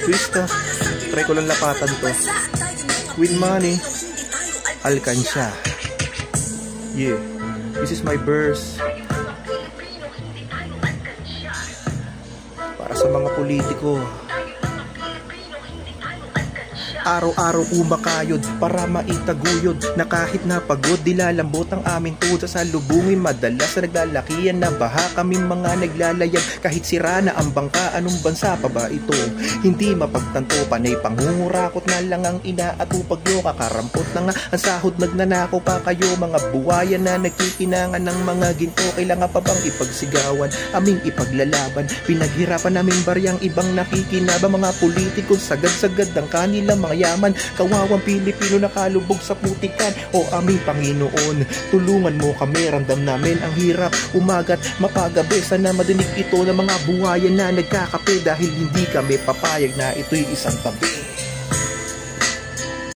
twist ha. Try ko lang lapatan to. With money, alkansya. Yeah, this is my verse. Para sa mga politiko. Araw-araw kumakayod para maitaguyod na kahit napagod dilalambot ang aming tuhod sa salubungin. Madalas na naglalakihan na baha kaming mga naglalayag. Kahit sira na ang bangka, anong bansa pa ba ito? Hindi mapagtanto, panay pangungurakot na lang ang inaatupag nyo. Kakarampot na nga ang sahod, nagnanakaw pa kayo. Mga buwayan na nagkikinangan ng mga ginto, kailangan pa bang ipagsigawan, aming ipaglalaban? Pinaghirapan namin baryang ibang nakikinabang. Mga politikong sagad-sagad ang kanilang mga yaman. Kawawang Pilipino nakalubog sa putikan. O aming Panginoon, tulungan mo kami, ramdam namin ang hirap umaga't mapagabi. Sana madinig ito ng mga buhayan na nagkakape, dahil hindi kami papayag na ito'y isang tabi.